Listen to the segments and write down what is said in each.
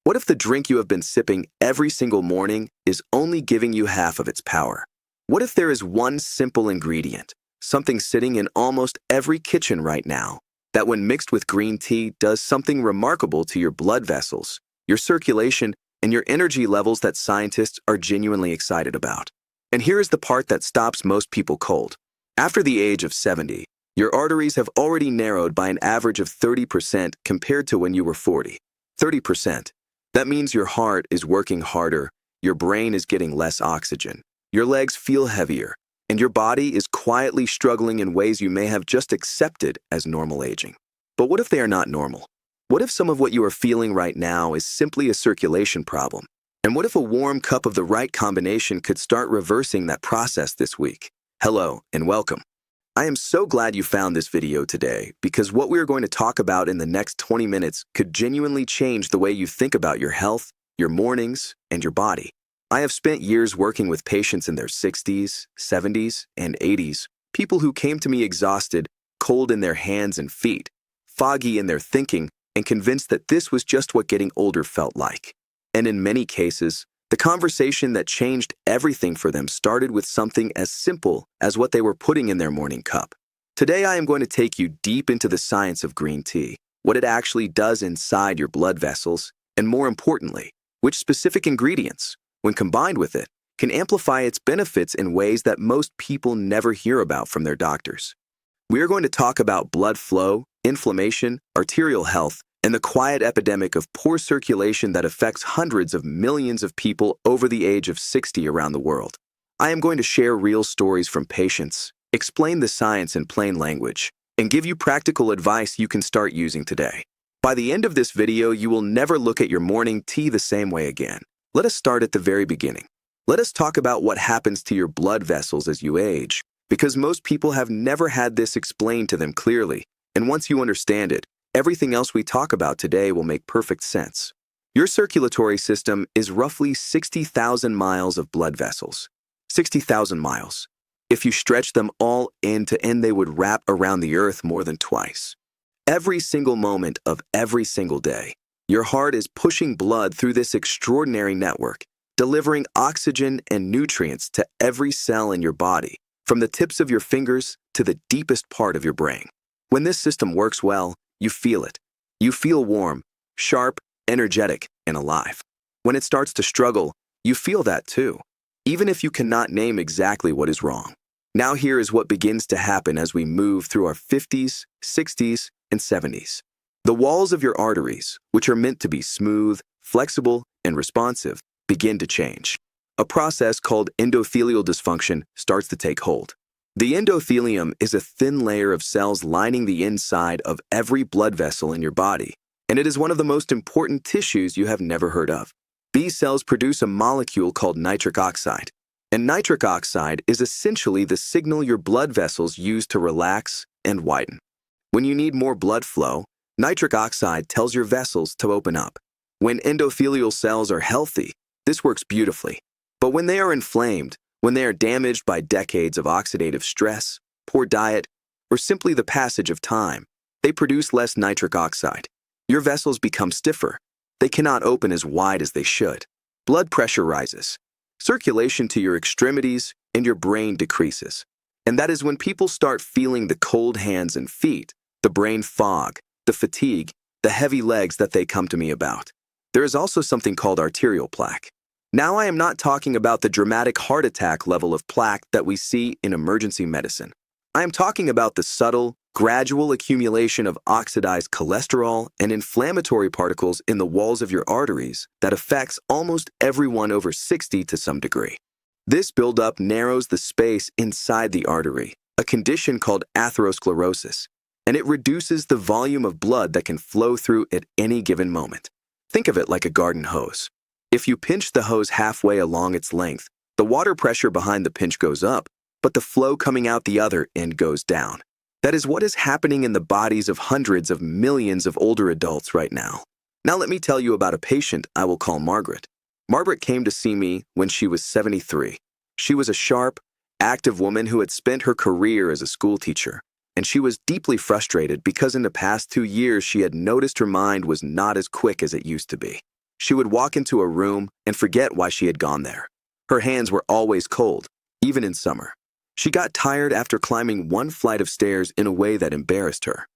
What if the drink you have been sipping every single morning is only giving you half of its power? What if there is one simple ingredient, something sitting in almost every kitchen right now, that when mixed with green tea does something remarkable to your blood vessels, your circulation, and your energy levels that scientists are genuinely excited about? And here is the part that stops most people cold. After the age of 70, your arteries have already narrowed by an average of 30% compared to when you were 40. 30%. That means your heart is working harder, your brain is getting less oxygen, your legs feel heavier, and your body is quietly struggling in ways you may have just accepted as normal aging. But what if they are not normal? What if some of what you are feeling right now is simply a circulation problem? And what if a warm cup of the right combination could start reversing that process this week? Hello and welcome. I am so glad you found this video today because what we are going to talk about in the next 20 minutes could genuinely change the way you think about your health, your mornings, and your body. I have spent years working with patients in their 60s, 70s, and 80s, people who came to me exhausted, cold in their hands and feet, foggy in their thinking, and convinced that this was just what getting older felt like. And in many cases, the conversation that changed everything for them started with something as simple as what they were putting in their morning cup. Today, I am going to take you deep into the science of green tea, what it actually does inside your blood vessels, and more importantly, which specific ingredients, when combined with it, can amplify its benefits in ways that most people never hear about from their doctors. We are going to talk about blood flow, inflammation, arterial health, and the quiet epidemic of poor circulation that affects hundreds of millions of people over the age of 60 around the world. I am going to share real stories from patients, explain the science in plain language, and give you practical advice you can start using today. By the end of this video, you will never look at your morning tea the same way again. Let us start at the very beginning. Let us talk about what happens to your blood vessels as you age, because most people have never had this explained to them clearly, and once you understand it, everything else we talk about today will make perfect sense. Your circulatory system is roughly 60,000 miles of blood vessels. 60,000 miles. If you stretch them all end to end, they would wrap around the earth more than twice. Every single moment of every single day, your heart is pushing blood through this extraordinary network, delivering oxygen and nutrients to every cell in your body, from the tips of your fingers to the deepest part of your brain. When this system works well, you feel it. You feel warm, sharp, energetic, and alive. When it starts to struggle, you feel that too, even if you cannot name exactly what is wrong. Now here is what begins to happen as we move through our 50s, 60s, and 70s. The walls of your arteries, which are meant to be smooth, flexible, and responsive, begin to change. A process called endothelial dysfunction starts to take hold. The endothelium is a thin layer of cells lining the inside of every blood vessel in your body, and it is one of the most important tissues you have never heard of. These cells produce a molecule called nitric oxide, and nitric oxide is essentially the signal your blood vessels use to relax and widen. When you need more blood flow, nitric oxide tells your vessels to open up. When endothelial cells are healthy, this works beautifully, but when they are inflamed, when they are damaged by decades of oxidative stress, poor diet, or simply the passage of time, they produce less nitric oxide. Your vessels become stiffer. They cannot open as wide as they should. Blood pressure rises. Circulation to your extremities and your brain decreases. And that is when people start feeling the cold hands and feet, the brain fog, the fatigue, the heavy legs that they come to me about. There is also something called arterial plaque. Now I am not talking about the dramatic heart attack level of plaque that we see in emergency medicine. I am talking about the subtle, gradual accumulation of oxidized cholesterol and inflammatory particles in the walls of your arteries that affects almost everyone over 60 to some degree. This buildup narrows the space inside the artery, a condition called atherosclerosis, and it reduces the volume of blood that can flow through at any given moment. Think of it like a garden hose. If you pinch the hose halfway along its length, the water pressure behind the pinch goes up, but the flow coming out the other end goes down. That is what is happening in the bodies of hundreds of millions of older adults right now. Now let me tell you about a patient I will call Margaret. Margaret came to see me when she was 73. She was a sharp, active woman who had spent her career as a school teacher, and she was deeply frustrated because in the past 2 years she had noticed her mind was not as quick as it used to be. She would walk into a room and forget why she had gone there. Her hands were always cold, even in summer. She got tired after climbing one flight of stairs in a way that embarrassed her.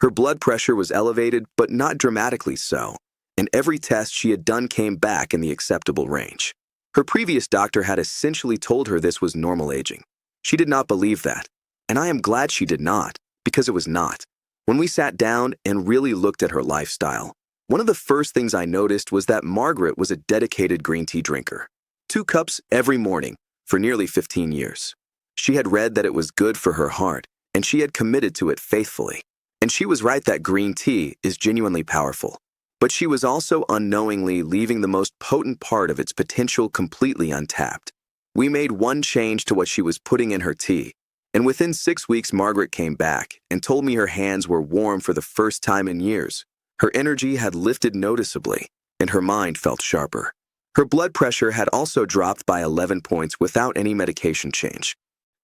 Her blood pressure was elevated, but not dramatically so, and every test she had done came back in the acceptable range. Her previous doctor had essentially told her this was normal aging. She did not believe that, and I am glad she did not, because it was not. When we sat down and really looked at her lifestyle, one of the first things I noticed was that Margaret was a dedicated green tea drinker. 2 cups every morning for nearly 15 years. She had read that it was good for her heart, and she had committed to it faithfully. And she was right that green tea is genuinely powerful. But she was also unknowingly leaving the most potent part of its potential completely untapped. We made one change to what she was putting in her tea, and within 6 weeks Margaret came back and told me her hands were warm for the first time in years. Her energy had lifted noticeably, and her mind felt sharper. Her blood pressure had also dropped by 11 points without any medication change.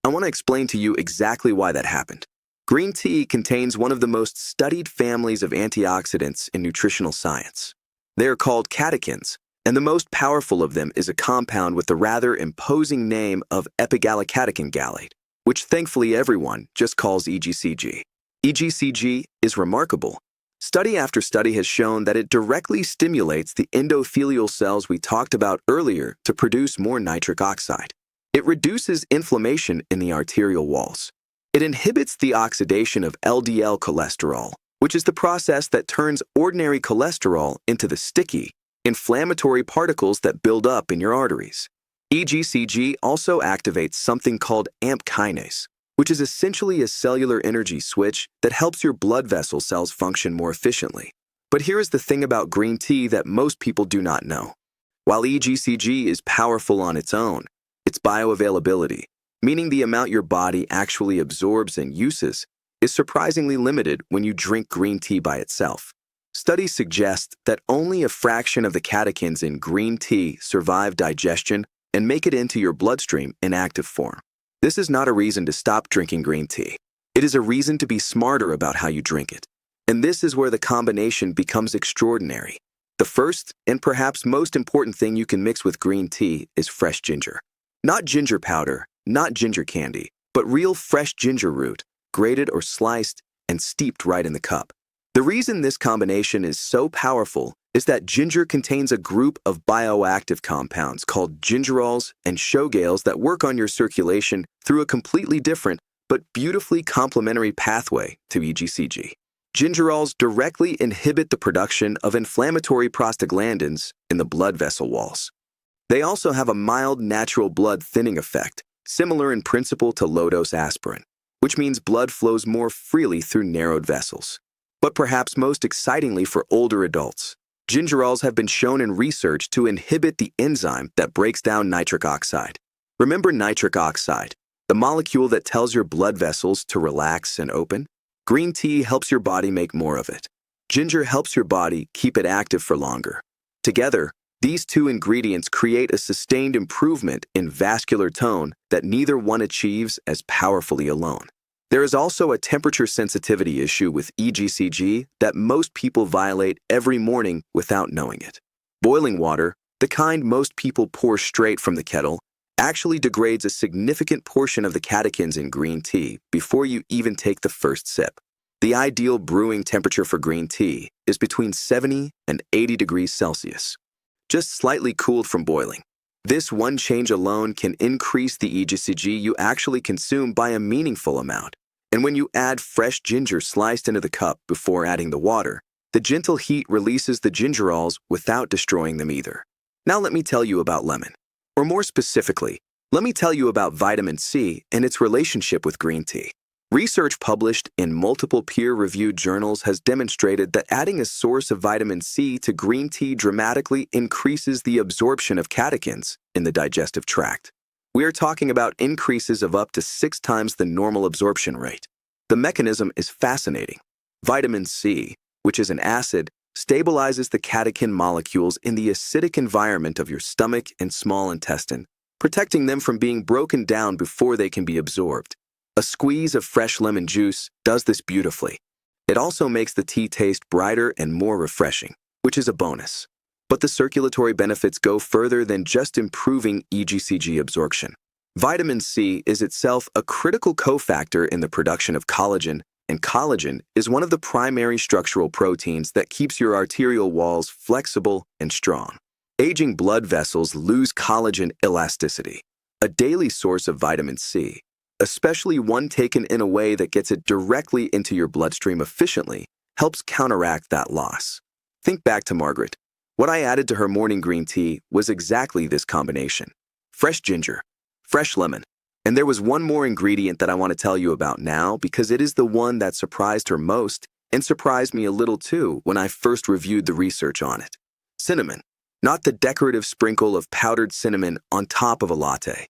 I want to explain to you exactly why that happened. Green tea contains one of the most studied families of antioxidants in nutritional science. They are called catechins, and the most powerful of them is a compound with the rather imposing name of epigallocatechin gallate, which thankfully everyone just calls EGCG. EGCG is remarkable. Study after study has shown that it directly stimulates the endothelial cells we talked about earlier to produce more nitric oxide. It reduces inflammation in the arterial walls. It inhibits the oxidation of LDL cholesterol, which is the process that turns ordinary cholesterol into the sticky, inflammatory particles that build up in your arteries. EGCG also activates something called AMP kinase, which is essentially a cellular energy switch that helps your blood vessel cells function more efficiently. But here is the thing about green tea that most people do not know. While EGCG is powerful on its own, its bioavailability, meaning the amount your body actually absorbs and uses, is surprisingly limited when you drink green tea by itself. Studies suggest that only a fraction of the catechins in green tea survive digestion and make it into your bloodstream in active form. This is not a reason to stop drinking green tea. It is a reason to be smarter about how you drink it. And this is where the combination becomes extraordinary. The first and perhaps most important thing you can mix with green tea is fresh ginger. Not ginger powder, not ginger candy, but real fresh ginger root, grated or sliced and steeped right in the cup. The reason this combination is so powerful is that ginger contains a group of bioactive compounds called gingerols and shogales that work on your circulation through a completely different but beautifully complementary pathway to EGCG. Gingerols directly inhibit the production of inflammatory prostaglandins in the blood vessel walls. They also have a mild natural blood thinning effect, similar in principle to low-dose aspirin, which means blood flows more freely through narrowed vessels. But perhaps most excitingly for older adults, gingerols have been shown in research to inhibit the enzyme that breaks down nitric oxide. Remember nitric oxide, the molecule that tells your blood vessels to relax and open? Green tea helps your body make more of it. Ginger helps your body keep it active for longer. Together, these two ingredients create a sustained improvement in vascular tone that neither one achieves as powerfully alone. There is also a temperature sensitivity issue with EGCG that most people violate every morning without knowing it. Boiling water, the kind most people pour straight from the kettle, actually degrades a significant portion of the catechins in green tea before you even take the first sip. The ideal brewing temperature for green tea is between 70 and 80 degrees Celsius, just slightly cooled from boiling. This one change alone can increase the EGCG you actually consume by a meaningful amount. And when you add fresh ginger sliced into the cup before adding the water, the gentle heat releases the gingerols without destroying them either. Now let me tell you about lemon. Or more specifically, let me tell you about vitamin C and its relationship with green tea. Research published in multiple peer-reviewed journals has demonstrated that adding a source of vitamin C to green tea dramatically increases the absorption of catechins in the digestive tract. We are talking about increases of up to 6 times the normal absorption rate. The mechanism is fascinating. Vitamin C, which is an acid, stabilizes the catechin molecules in the acidic environment of your stomach and small intestine, protecting them from being broken down before they can be absorbed. A squeeze of fresh lemon juice does this beautifully. It also makes the tea taste brighter and more refreshing, which is a bonus. But the circulatory benefits go further than just improving EGCG absorption. Vitamin C is itself a critical cofactor in the production of collagen, and collagen is one of the primary structural proteins that keeps your arterial walls flexible and strong. Aging blood vessels lose collagen elasticity, a daily source of vitamin C, especially one taken in a way that gets it directly into your bloodstream efficiently, helps counteract that loss. Think back to Margaret. What I added to her morning green tea was exactly this combination: fresh ginger, fresh lemon. And there was one more ingredient that I want to tell you about now because it is the one that surprised her most and surprised me a little too when I first reviewed the research on it. Cinnamon, not the decorative sprinkle of powdered cinnamon on top of a latte.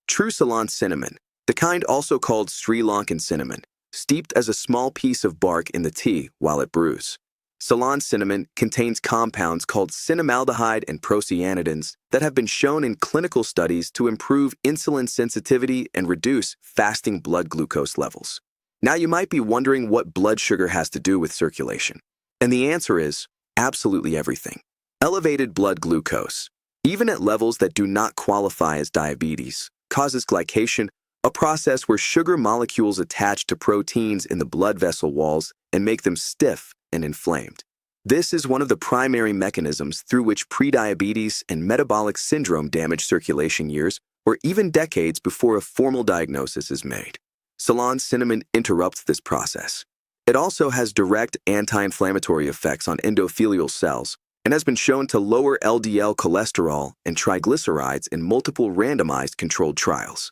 True Ceylon cinnamon, the kind also called Sri Lankan cinnamon, steeped as a small piece of bark in the tea while it brews. Ceylon cinnamon contains compounds called cinnamaldehyde and procyanidins that have been shown in clinical studies to improve insulin sensitivity and reduce fasting blood glucose levels. Now you might be wondering what blood sugar has to do with circulation. And the answer is absolutely everything. Elevated blood glucose, even at levels that do not qualify as diabetes, causes glycation, a process where sugar molecules attach to proteins in the blood vessel walls and make them stiff and inflamed. This is one of the primary mechanisms through which prediabetes and metabolic syndrome damage circulation years or even decades before a formal diagnosis is made. Ceylon cinnamon interrupts this process. It also has direct anti-inflammatory effects on endothelial cells and has been shown to lower LDL cholesterol and triglycerides in multiple randomized controlled trials.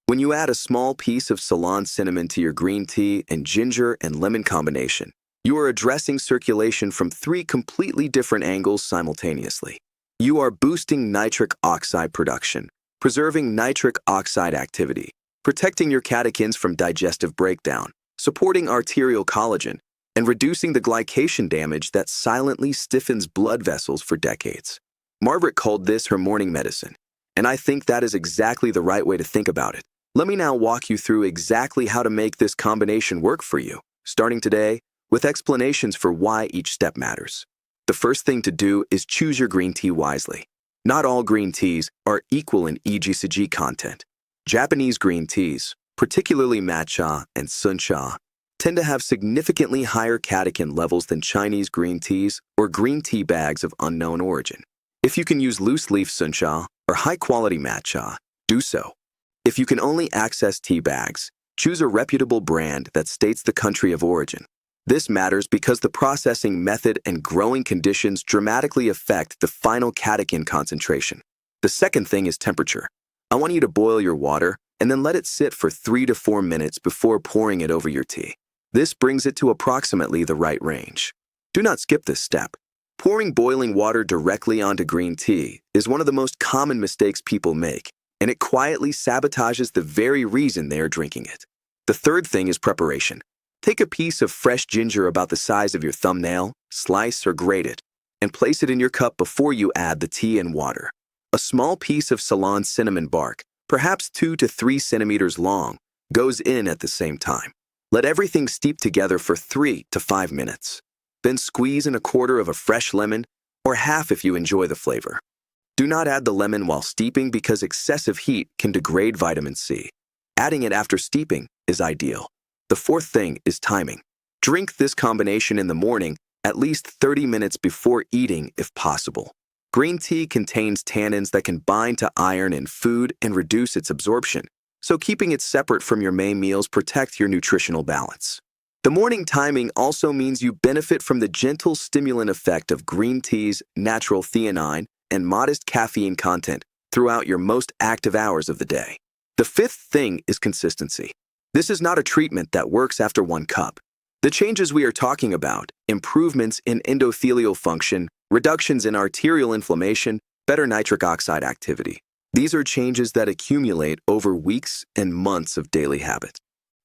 When you add a small piece of Ceylon cinnamon to your green tea and ginger and lemon combination, you are addressing circulation from 3 completely different angles simultaneously. You are boosting nitric oxide production, preserving nitric oxide activity, protecting your catechins from digestive breakdown, supporting arterial collagen, and reducing the glycation damage that silently stiffens blood vessels for decades. Margaret called this her morning medicine, and I think that is exactly the right way to think about it. Let me now walk you through exactly how to make this combination work for you, starting today, with explanations for why each step matters. The first thing to do is choose your green tea wisely. Not all green teas are equal in EGCG content. Japanese green teas, particularly matcha and suncha, tend to have significantly higher catechin levels than Chinese green teas or green tea bags of unknown origin. If you can use loose-leaf suncha or high-quality matcha, do so. If you can only access tea bags, choose a reputable brand that states the country of origin. This matters because the processing method and growing conditions dramatically affect the final catechin concentration. The second thing is temperature. I want you to boil your water and then let it sit for 3 to 4 minutes before pouring it over your tea. This brings it to approximately the right range. Do not skip this step. Pouring boiling water directly onto green tea is one of the most common mistakes people make, and it quietly sabotages the very reason they are drinking it. The third thing is preparation. Take a piece of fresh ginger about the size of your thumbnail, slice or grate it, and place it in your cup before you add the tea and water. A small piece of Ceylon cinnamon bark, perhaps 2 to 3 centimeters long, goes in at the same time. Let everything steep together for 3 to 5 minutes. Then squeeze in a quarter of a fresh lemon, or half if you enjoy the flavor. Do not add the lemon while steeping because excessive heat can degrade vitamin C. Adding it after steeping is ideal. The fourth thing is timing. Drink this combination in the morning, at least 30 minutes before eating if possible. Green tea contains tannins that can bind to iron in food and reduce its absorption, so keeping it separate from your main meals protects your nutritional balance. The morning timing also means you benefit from the gentle stimulant effect of green tea's natural theanine and modest caffeine content throughout your most active hours of the day. The fifth thing is consistency. This is not a treatment that works after 1 cup. The changes we are talking about, improvements in endothelial function, reductions in arterial inflammation, better nitric oxide activity. These are changes that accumulate over weeks and months of daily habit.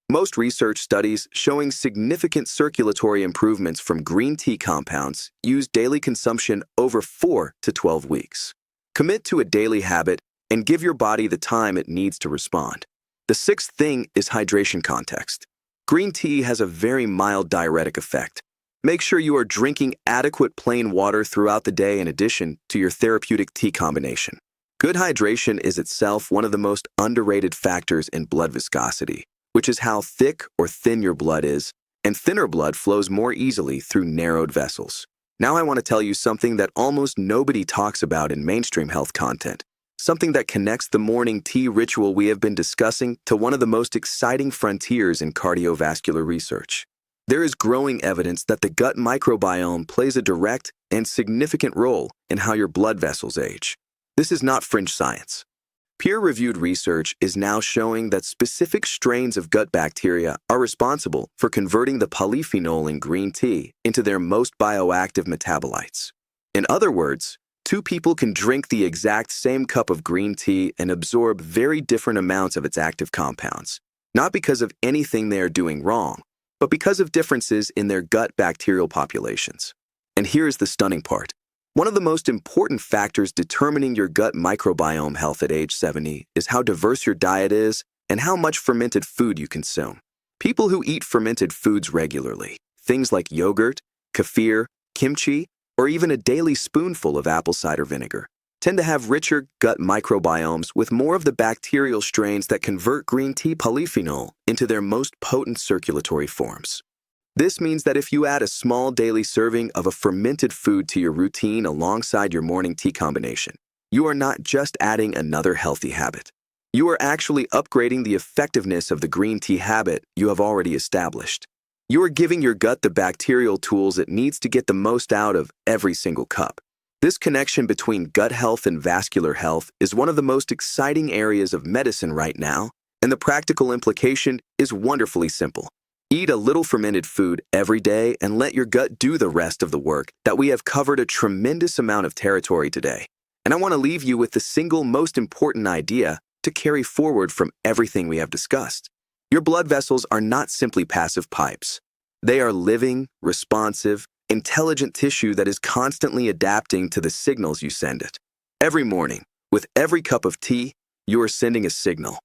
Most research studies showing significant circulatory improvements from green tea compounds use daily consumption over 4 to 12 weeks. Commit to a daily habit and give your body the time it needs to respond. The sixth thing is hydration context. Green tea has a very mild diuretic effect. Make sure you are drinking adequate plain water throughout the day in addition to your therapeutic tea combination. Good hydration is itself one of the most underrated factors in blood viscosity, which is how thick or thin your blood is, and thinner blood flows more easily through narrowed vessels. Now I want to tell you something that almost nobody talks about in mainstream health content, something that connects the morning tea ritual we have been discussing to one of the most exciting frontiers in cardiovascular research. There is growing evidence that the gut microbiome plays a direct and significant role in how your blood vessels age. This is not fringe science. Peer-reviewed research is now showing that specific strains of gut bacteria are responsible for converting the polyphenol in green tea into their most bioactive metabolites. In other words, two people can drink the exact same cup of green tea and absorb very different amounts of its active compounds, not because of anything they are doing wrong, but because of differences in their gut bacterial populations. And here's the stunning part. One of the most important factors determining your gut microbiome health at age 70 is how diverse your diet is and how much fermented food you consume. People who eat fermented foods regularly, things like yogurt, kefir, kimchi, or even a daily spoonful of apple cider vinegar, tend to have richer gut microbiomes with more of the bacterial strains that convert green tea polyphenol into their most potent circulatory forms. This means that if you add a small daily serving of a fermented food to your routine alongside your morning tea combination, you are not just adding another healthy habit. You are actually upgrading the effectiveness of the green tea habit you have already established. You are giving your gut the bacterial tools it needs to get the most out of every single cup. This connection between gut health and vascular health is one of the most exciting areas of medicine right now, and the practical implication is wonderfully simple. Eat a little fermented food every day and let your gut do the rest of the work that we have covered a tremendous amount of territory today. And I want to leave you with the single most important idea to carry forward from everything we have discussed. Your blood vessels are not simply passive pipes. They are living, responsive, intelligent tissue that is constantly adapting to the signals you send it. Every morning, with every cup of tea, you are sending a signal.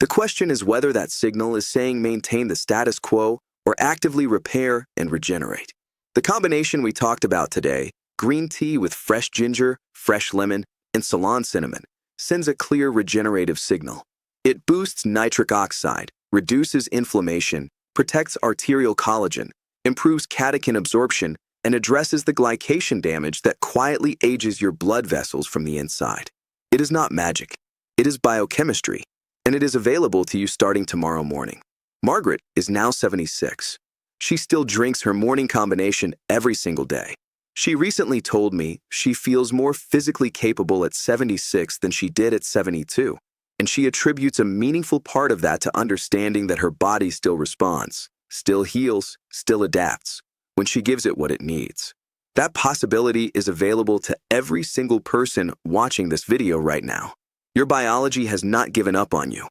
The question is whether that signal is saying maintain the status quo or actively repair and regenerate. The combination we talked about today, green tea with fresh ginger, fresh lemon, and Ceylon cinnamon, sends a clear regenerative signal. It boosts nitric oxide, reduces inflammation, protects arterial collagen, improves catechin absorption, and addresses the glycation damage that quietly ages your blood vessels from the inside. It is not magic. It is biochemistry, and it is available to you starting tomorrow morning. Margaret is now 76. She still drinks her morning combination every single day. She recently told me she feels more physically capable at 76 than she did at 72, and she attributes a meaningful part of that to understanding that her body still responds, still heals, still adapts, when she gives it what it needs. That possibility is available to every single person watching this video right now. Your biology has not given up on you.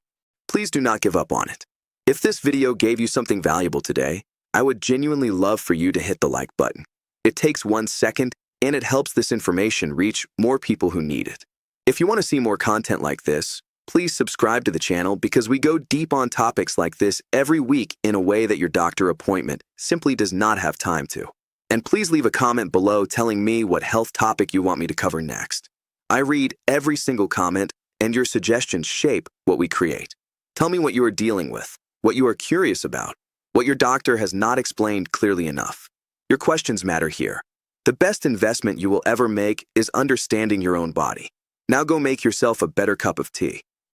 Please do not give up on it. If this video gave you something valuable today, I would genuinely love for you to hit the like button. It takes 1 second, and it helps this information reach more people who need it. If you want to see more content like this, please subscribe to the channel because we go deep on topics like this every week in a way that your doctor appointment simply does not have time to. And please leave a comment below telling me what health topic you want me to cover next. I read every single comment, and your suggestions shape what we create. Tell me what you are dealing with, what you are curious about, what your doctor has not explained clearly enough. Your questions matter here. The best investment you will ever make is understanding your own body. Now go make yourself a better cup of tea.